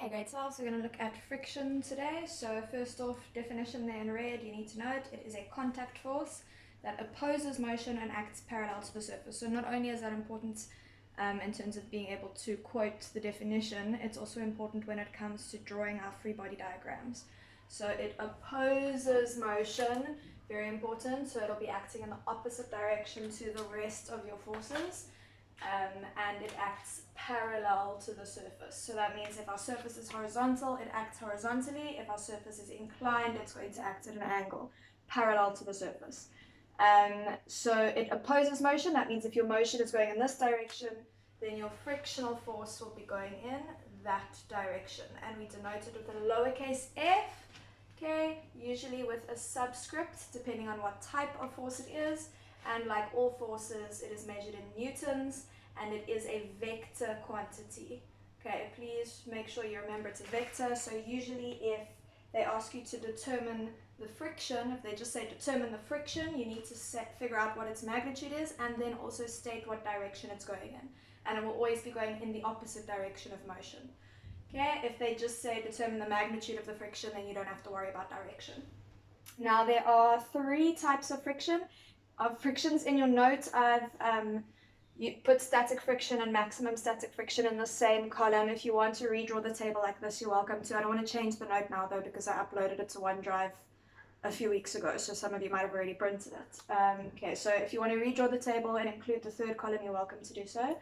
Hey grade 12, so we're going to look at friction today. So first off, definition there in red, you need to note it is a contact force that opposes motion and acts parallel to the surface. So not only is that important in terms of being able to quote the definition, it's also important when it comes to drawing our free body diagrams. So it opposes motion, very important, so it'll be acting in the opposite direction to the rest of your forces. And it acts parallel to the surface. So that means if our surface is horizontal, it acts horizontally. If our surface is inclined, it's going to act at an angle parallel to the surface. So it opposes motion. That means if your motion is going in this direction, then your frictional force will be going in that direction. And we denote it with a lowercase f, okay, usually with a subscript, depending on what type of force it is. And like all forces, it is measured in newtons, and it is a vector quantity. Okay, please make sure you remember it's a vector. So usually if they ask you to determine the friction, if they just say determine the friction, you need to figure out what its magnitude is, and then also state what direction it's going in. And it will always be going in the opposite direction of motion. Okay, if they just say determine the magnitude of the friction, then you don't have to worry about direction. Now there are three types of friction. Of frictions in your notes, you put static friction and maximum static friction in the same column. If you want to redraw the table like this, you're welcome to. I don't want to change the note now though, because I uploaded it to OneDrive a few weeks ago, so some of you might have already printed it. Okay, so if you want to redraw the table and include the third column, you're welcome to do so.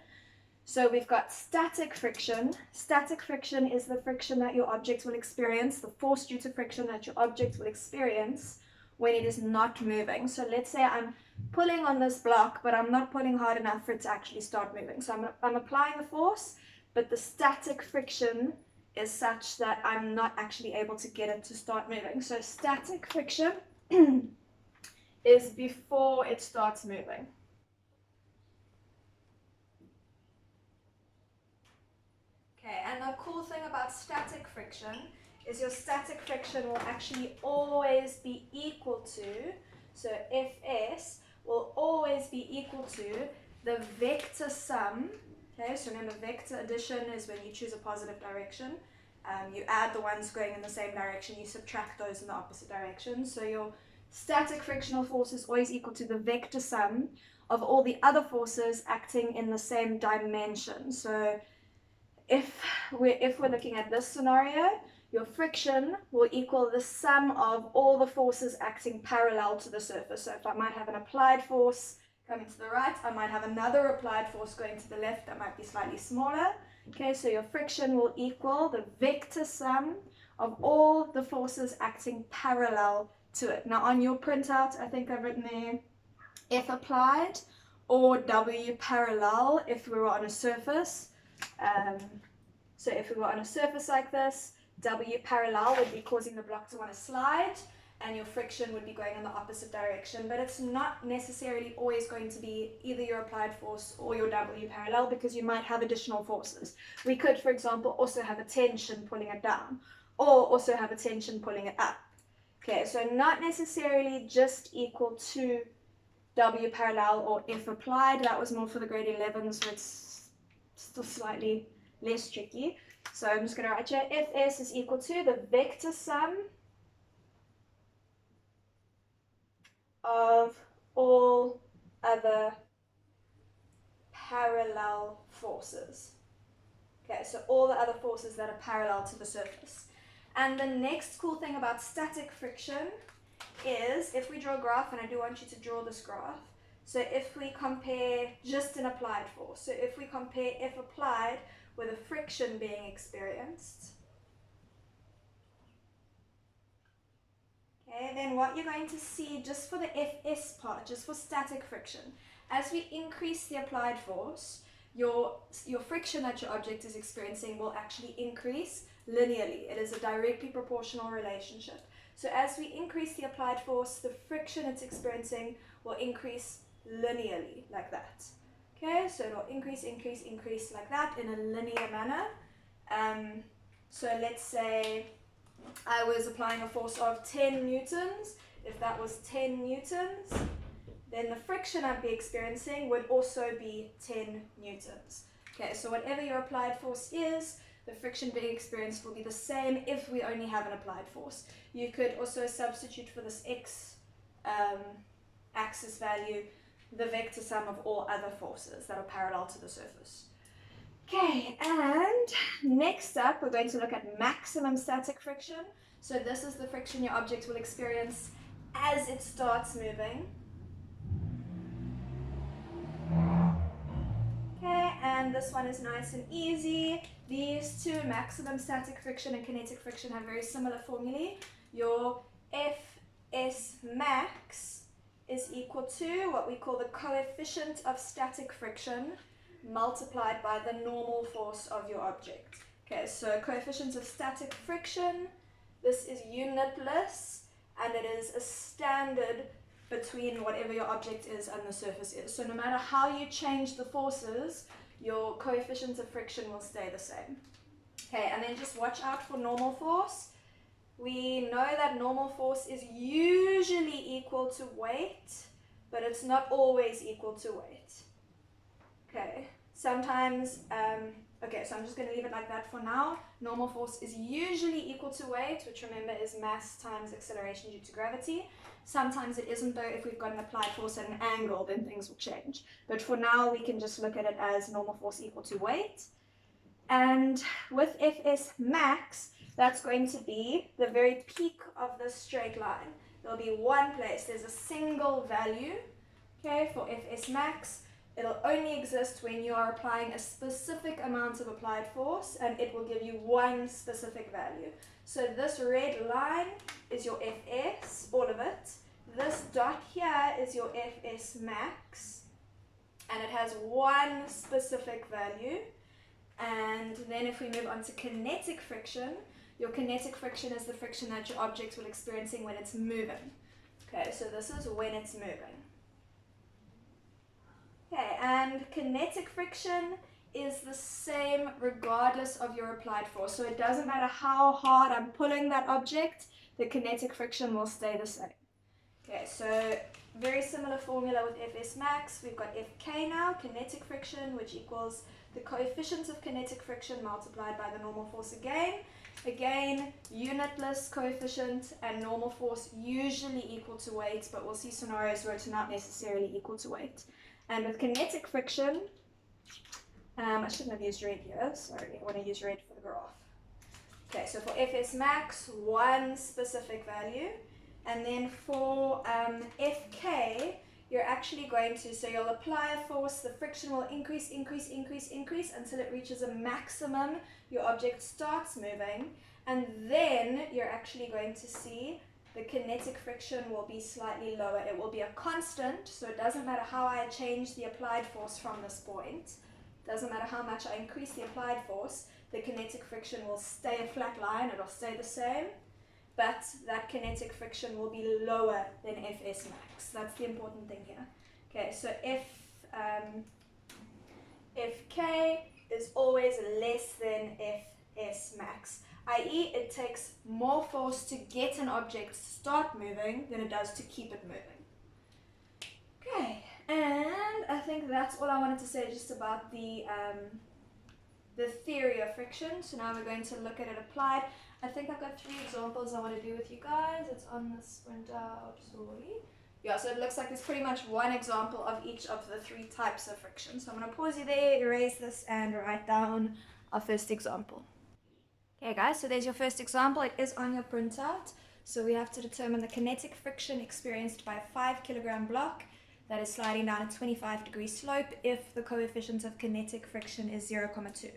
So we've got static friction. Static friction is the friction that your object will experience, the force due to friction that your object will experience when it is not moving. So let's say I'm pulling on this block, but I'm not pulling hard enough for it to actually start moving. So I'm applying the force, but the static friction is such that I'm not actually able to get it to start moving. So static friction is before it starts moving. Okay, and the cool thing about static friction is your static friction will actually always be equal to, so Fs will always be equal to the vector sum. Okay, so remember vector addition is when you choose a positive direction. You add the ones going in the same direction, you subtract those in the opposite direction. So your static frictional force is always equal to the vector sum of all the other forces acting in the same dimension. So if we're looking at this scenario, your friction will equal the sum of all the forces acting parallel to the surface. So if I might have an applied force coming to the right, I might have another applied force going to the left that might be slightly smaller. Okay, so your friction will equal the vector sum of all the forces acting parallel to it. Now on your printout, I think I've written there F applied or W parallel if we were on a surface. So if we were on a surface like this, W parallel would be causing the block to want to slide, and your friction would be going in the opposite direction. But it's not necessarily always going to be either your applied force or your W parallel, because you might have additional forces. We could, for example, also have a tension pulling it down, or also have a tension pulling it up. Okay, so not necessarily just equal to W parallel or F applied. That was more for the grade 11, so it's still slightly less tricky. So I'm just going to write here, Fs is equal to the vector sum of all other parallel forces. Okay, so all the other forces that are parallel to the surface. And the next cool thing about static friction is, if we draw a graph, and I do want you to draw this graph, so if we compare just an applied force, so if we compare F applied with a friction being experienced, okay, then what you're going to see just for the Fs part, just for static friction, as we increase the applied force, your friction that your object is experiencing will actually increase linearly. It is a directly proportional relationship. So as we increase the applied force, the friction it's experiencing will increase linearly, like that. Okay, so it'll increase like that in a linear manner. So let's say I was applying a force of 10 newtons. If that was 10 newtons, then the friction I'd be experiencing would also be 10 newtons. Okay, so whatever your applied force is, the friction being experienced will be the same if we only have an applied force. You could also substitute for this x axis value the vector sum of all other forces that are parallel to the surface. Okay, and next up we're going to look at maximum static friction. So this is the friction your object will experience as it starts moving. Okay, and this one is nice and easy. These two, maximum static friction and kinetic friction, have very similar formulae. Your Fs max is equal to what we call the coefficient of static friction multiplied by the normal force of your object. Okay, so coefficient of static friction, this is unitless, and it is a standard between whatever your object is and the surface is. So no matter how you change the forces, your coefficient of friction will stay the same. Okay, and then just watch out for normal force. We know that normal force is usually equal to weight, but it's not always equal to weight. Okay, sometimes, okay, so I'm just going to leave it like that for now. Normal force is usually equal to weight, which remember is mass times acceleration due to gravity. Sometimes it isn't though. If we've got an applied force at an angle, then things will change. But for now, we can just look at it as normal force equal to weight. And with Fs max, that's going to be the very peak of this straight line. There'll be one place, there's a single value, okay, for Fs max. It'll only exist when you are applying a specific amount of applied force, and it will give you one specific value. So this red line is your Fs, all of it. This dot here is your Fs max, and it has one specific value. And then if we move on to kinetic friction, your kinetic friction is the friction that your object will experiencing when it's moving. Okay, so this is when it's moving. Okay, and kinetic friction is the same regardless of your applied force. So it doesn't matter how hard I'm pulling that object, the kinetic friction will stay the same. Okay, so very similar formula with Fs max. We've got Fk now, kinetic friction, which equals the coefficient of kinetic friction multiplied by the normal force again. Again, unitless coefficient, and normal force usually equal to weight, but we'll see scenarios where it's not necessarily equal to weight. And with kinetic friction, I shouldn't have used red here, sorry, I want to use red for the graph. Okay, so for Fs max, one specific value, and then for Fk, you're actually going to, so you'll apply a force, the friction will increase until it reaches a maximum, your object starts moving, and then you're actually going to see the kinetic friction will be slightly lower. It will be a constant, so it doesn't matter how I change the applied force from this point. It doesn't matter how much I increase the applied force, the kinetic friction will stay a flat line, it'll stay the same, but that kinetic friction will be lower than Fs max. That's the important thing here. Okay, so Fk is always less than Fs max, i.e. it takes more force to get an object to start moving than it does to keep it moving. Okay, and I think that's all I wanted to say just about the theory of friction. So now we're going to look at it applied. I think I've got 3 examples I want to do with you guys. It's on this printout, sorry. Yeah, so it looks like there's pretty much one example of each of the 3 types of friction. So I'm going to pause you there, erase this, and write down our first example. Okay guys, so there's your first example. It is on your printout. So we have to determine the kinetic friction experienced by a 5 kilogram block that is sliding down a 25-degree slope if the coefficient of kinetic friction is 0,2.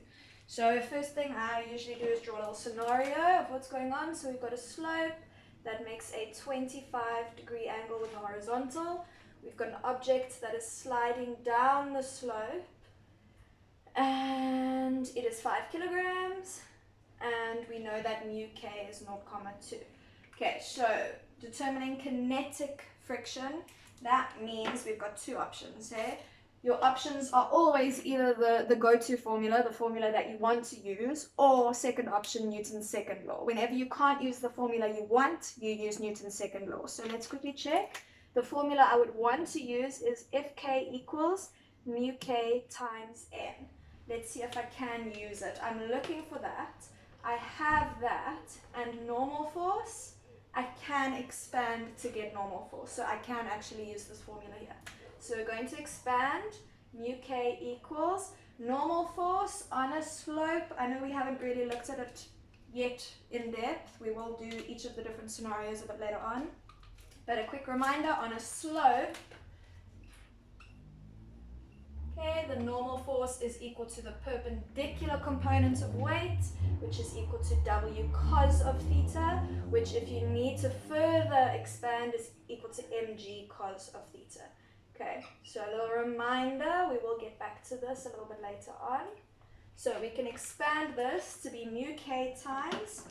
So first thing I usually do is draw a little scenario of what's going on. So we've got a slope that makes a 25-degree angle with the horizontal. We've got an object that is sliding down the slope, and it is 5 kilograms, and we know that mu k is 0,2. Okay, so determining kinetic friction, that means we've got 2 options here. Your options are always either the go-to formula, the formula that you want to use, or second option, Newton's second law. Whenever you can't use the formula you want, you use Newton's second law. So let's quickly check. The formula I would want to use is Fk equals mu k times n. Let's see if I can use it. I'm looking for that. I have that, and normal force, I can expand to get normal force. So I can actually use this formula here. So we're going to expand, mu k equals normal force on a slope. I know we haven't really looked at it yet in depth. We will do each of the different scenarios a bit later on. But a quick reminder, on a slope, okay, the normal force is equal to the perpendicular component of weight, which is equal to W cos of theta, which if you need to further expand is equal to mg cos of theta. Okay, so a little reminder, we will get back to this a little bit later on. So we can expand this to be mu k times,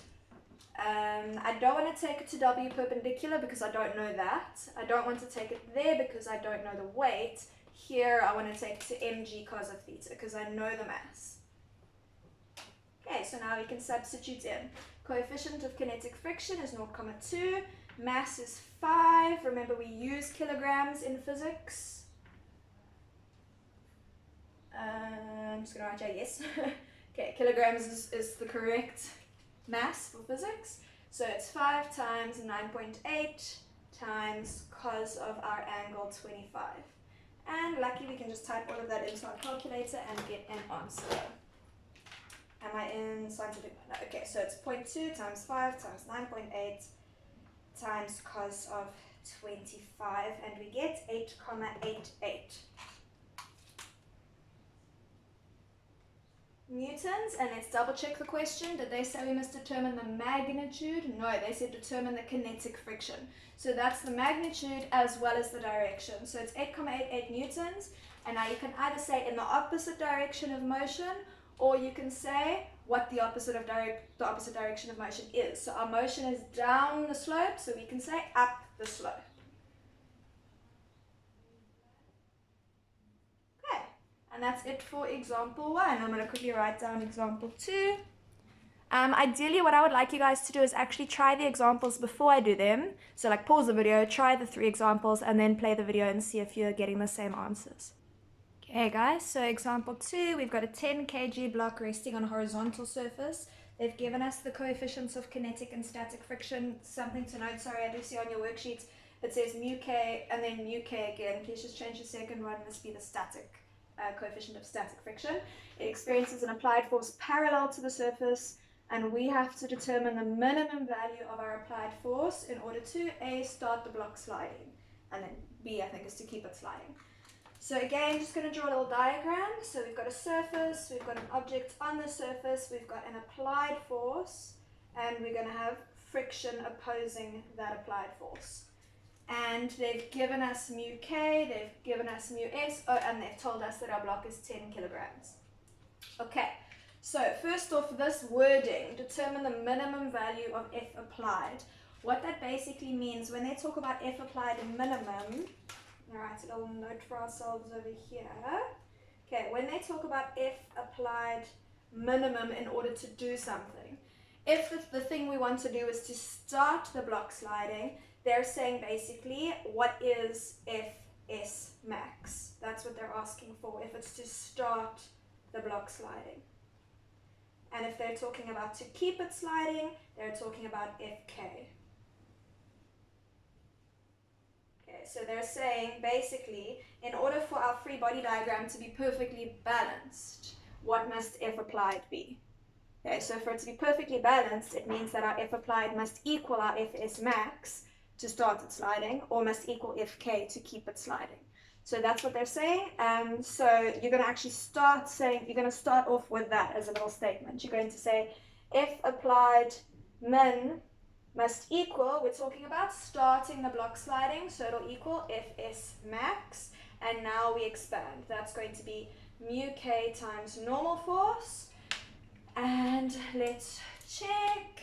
I don't want to take it to W perpendicular because I don't know that. I don't want to take it there because I don't know the weight. Here I want to take it to mg cos of theta because I know the mass. Okay, so now we can substitute in. Coefficient of kinetic friction is 0,2. Mass is 5. Remember, we use kilograms in physics. I'm just going to write yes. Okay, kilograms is the correct mass for physics. So it's 5 times 9.8 times cos of our angle 25. And lucky we can just type all of that into our calculator and get an answer. Am I in scientific? No, okay, so it's 0.2 times 5 times 9.8 times cos of 25, and we get 8,88 newtons. And let's double check the question. Did they say we must determine the magnitude? No, they said determine the kinetic friction. So that's the magnitude as well as the direction. So it's 8,88 newtons, and now you can either say in the opposite direction of motion, or you can say what the opposite direction of motion is. So our motion is down the slope, so we can say up the slope. Okay, and that's it for example 1. I'm going to quickly write down example 2. Ideally, what I would like you guys to do is actually try the examples before I do them. So like pause the video, try the 3 examples, and then play the video and see if you're getting the same answers. Okay guys, so example 2, we've got a 10 kg block resting on a horizontal surface. They've given us the coefficients of kinetic and static friction. Something to note, sorry, I do see on your worksheet, it says mu k and then mu k again. Please just change the second one, must be the static coefficient of static friction. It experiences an applied force parallel to the surface, and we have to determine the minimum value of our applied force in order to A, start the block sliding, and then B, I think, is to keep it sliding. So again, just going to draw a little diagram. So we've got a surface, we've got an object on the surface, we've got an applied force, and we're going to have friction opposing that applied force. And they've given us mu k, they've given us mu s, and they've told us that our block is 10 kilograms. Okay, so first off, this wording, determine the minimum value of F applied. What that basically means, when they talk about F applied minimum, all right, a little note for ourselves over here. Okay, when they talk about F applied minimum in order to do something, if the thing we want to do is to start the block sliding, they're saying basically, what is Fs max? That's what they're asking for, if it's to start the block sliding. And if they're talking about to keep it sliding, they're talking about Fk. So they're saying basically, in order for our free body diagram to be perfectly balanced, what must F applied be? Okay, so for it to be perfectly balanced, it means that our F applied must equal our Fs max to start it sliding, or must equal Fk to keep it sliding. So that's what they're saying. So you're going to actually start saying, you're going to start off with that as a little statement. You're going to say F applied min must equal, we're talking about starting the block sliding, so it'll equal Fs max, and now we expand. That's going to be mu k times normal force, and let's check.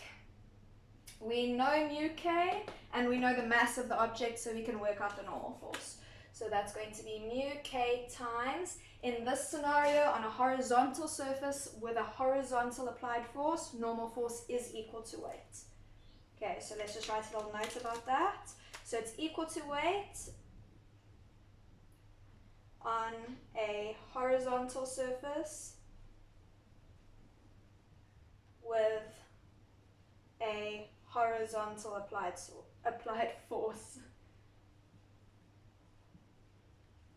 We know mu k, and we know the mass of the object, so we can work out the normal force. So that's going to be mu k times, in this scenario, on a horizontal surface with a horizontal applied force, normal force is equal to weight. Okay, so let's just write a little note about that. So it's equal to weight on a horizontal surface with a horizontal applied force.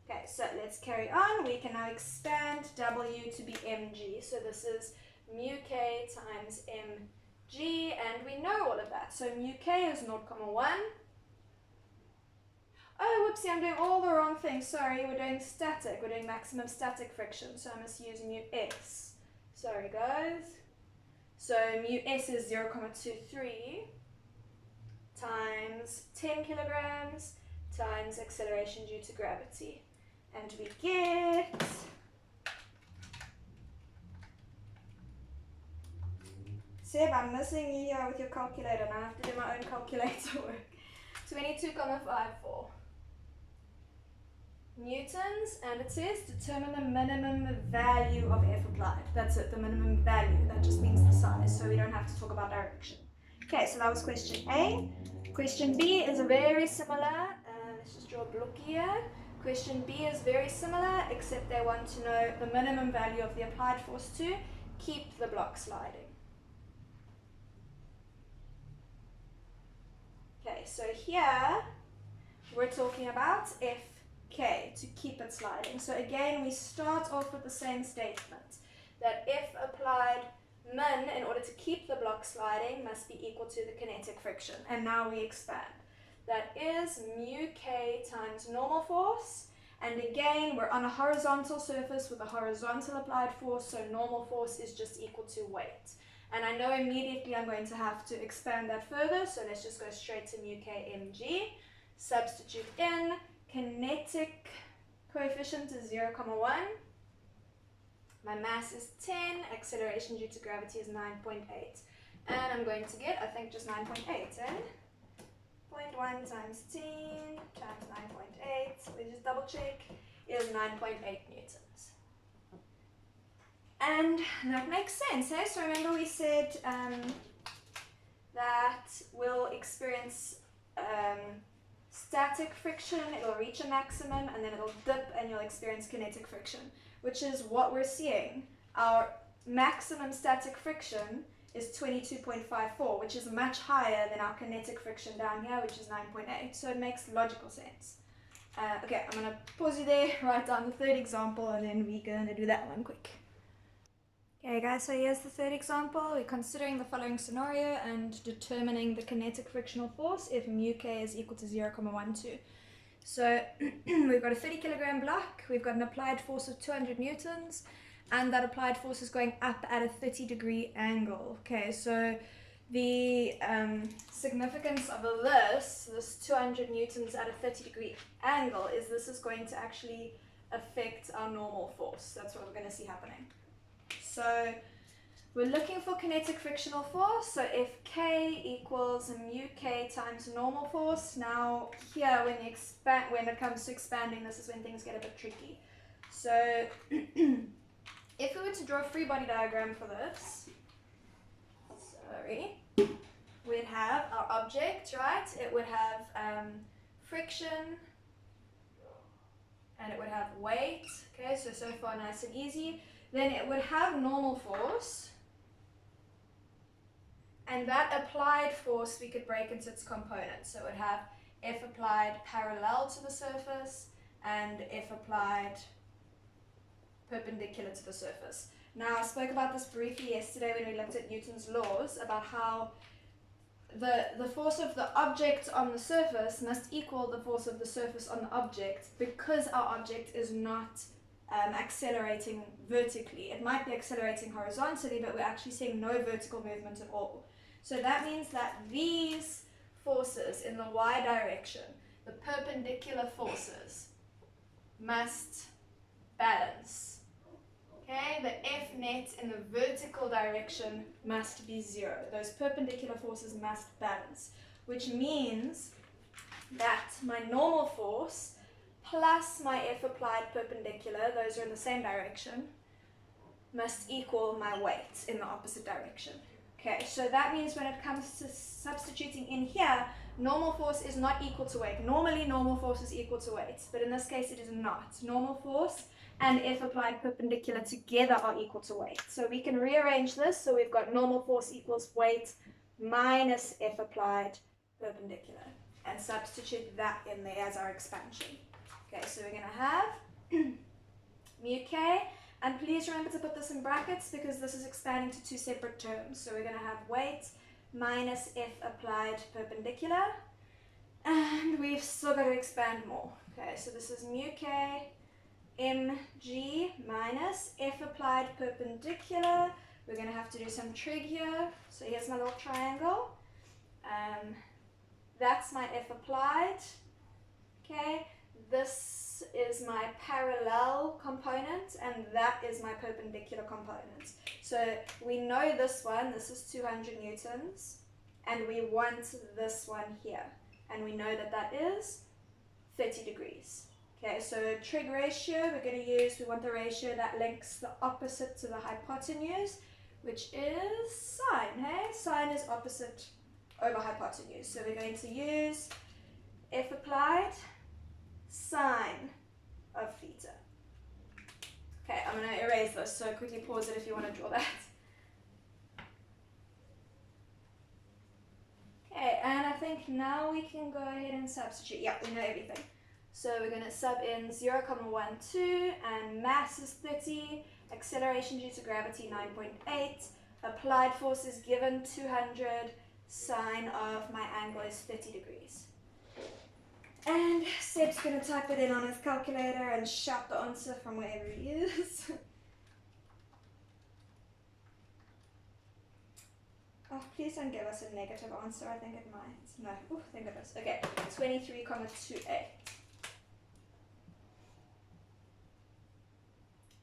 Okay, so let's carry on. We can now expand W to be mg. So this is mu k times mg, and we know all of that. So mu k is 0,1. Oh, whoopsie, I'm doing all the wrong things. Sorry, we're doing static. We're doing maximum static friction, so I must use mu s. Sorry, guys. So mu s is 0,23 times 10 kilograms times acceleration due to gravity. And we get Seb, I'm missing you here with your calculator, and I have to do my own calculator work. 22,54 newtons, and it says determine the minimum value of F applied. That's it, the minimum value. That just means the size, so we don't have to talk about direction. Okay, so that was question A. Question B is very similar. Let's just draw a block here. Question B is very similar, except they want to know the minimum value of the applied force to keep the block sliding. Okay, so here we're talking about Fk to keep it sliding. So again, we start off with the same statement, that F applied min in order to keep the block sliding must be equal to the kinetic friction. And now we expand. That is mu k times normal force, and again we're on a horizontal surface with a horizontal applied force, so normal force is just equal to weight. And I know immediately I'm going to have to expand that further, so let's just go straight to mu k mg. Substitute in, kinetic coefficient is 0,1. My mass is 10, acceleration due to gravity is 9.8. And I'm going to get, I think, just 9.8, eh? 0.1 times 10 times 9.8, we just double check, is 9.8 newtons. And that makes sense, eh? So remember we said that we'll experience static friction, it'll reach a maximum, and then it'll dip and you'll experience kinetic friction, which is what we're seeing. Our maximum static friction is 22.54, which is much higher than our kinetic friction down here, which is 9.8. So it makes logical sense. Okay, I'm going to pause you there, write down the third example, and then we're going to do that one quick. Okay guys, so here's the third example. We're considering the following scenario and determining the kinetic frictional force if mu k is equal to 0,12. So we've got a 30 kilogram block, we've got an applied force of 200 newtons, and that applied force is going up at a 30-degree angle. Okay, so the significance of this 200 newtons at a 30-degree angle is this is going to actually affect our normal force. That's what we're going to see happening. So we're looking for kinetic frictional force, so if K equals mu K times normal force. Now here when it comes to expanding, this is when things get a bit tricky. So if we were to draw a free body diagram for this, we'd have our object, right? It would have friction, and it would have weight. Okay, so far nice and easy. Then it would have normal force, and that applied force we could break into its components. So it would have F applied parallel to the surface and F applied perpendicular to the surface. Now I spoke about this briefly yesterday when we looked at Newton's laws about how the force of the object on the surface must equal the force of the surface on the object, because our object is not accelerating vertically. It might be accelerating horizontally, but we're actually seeing no vertical movement at all. So that means that these forces in the y direction, the perpendicular forces, must balance. Okay, the F net in the vertical direction must be 0. Those perpendicular forces must balance, which means that my normal force plus my F applied perpendicular, those are in the same direction, must equal my weight in the opposite direction. Okay, so that means when it comes to substituting in here, normal force is not equal to weight. Normally normal force is equal to weight, but in this case it is not. Normal force and F applied perpendicular together are equal to weight. So we can rearrange this. So we've got normal force equals weight minus F applied perpendicular, and substitute that in there as our expansion. Okay, so we're going to have mu k, and please remember to put this in brackets because this is expanding to two separate terms. So we're going to have weight minus F applied perpendicular, and we've still got to expand more. Okay, so this is mu k mg minus F applied perpendicular. We're going to have to do some trig here. So here's my little triangle. That's my F applied. Okay, this is my parallel component, and that is my perpendicular component. So we know this one, this is 200 newtons, and we want this one here, and we know that that is 30 degrees. Okay, so trig ratio, we're going to use, we want the ratio that links the opposite to the hypotenuse, which is sine, hey? Sine is opposite over hypotenuse. So we're going to use F applied sine of theta. Okay, I'm going to erase this, so quickly pause it if you want to draw that. Okay, and I think now we can go ahead and substitute. Yeah, we know everything. So we're going to sub in 0,12, and mass is 30, acceleration due to gravity 9.8, applied force is given 200, sine of my angle is 30 degrees. And Seb's going to type it in on his calculator and shout the answer from wherever he is. Oh, please don't give us a negative answer. I think it might. No. Oh, thank goodness. Okay, 23,28.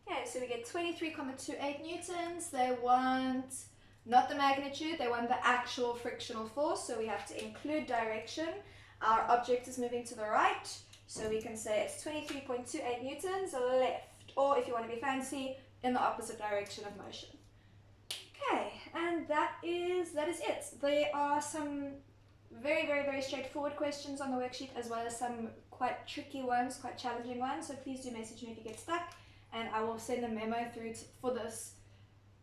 Okay, so we get 23,28 newtons. They want not the magnitude, they want the actual frictional force, so we have to include direction. Our object is moving to the right, so we can say it's 23.28 newtons left, or if you want to be fancy, in the opposite direction of motion. Okay, and that is it. There are some very straightforward questions on the worksheet, as well as some quite tricky ones, quite challenging ones, so please do message me if you get stuck, and I will send a memo through for this.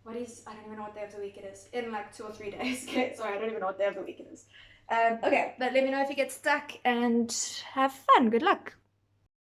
I don't even know what day of the week it is, in like 2 or 3 days. Okay, sorry, I don't even know what day of the week it is. Okay, but let me know if you get stuck, and have fun. Good luck.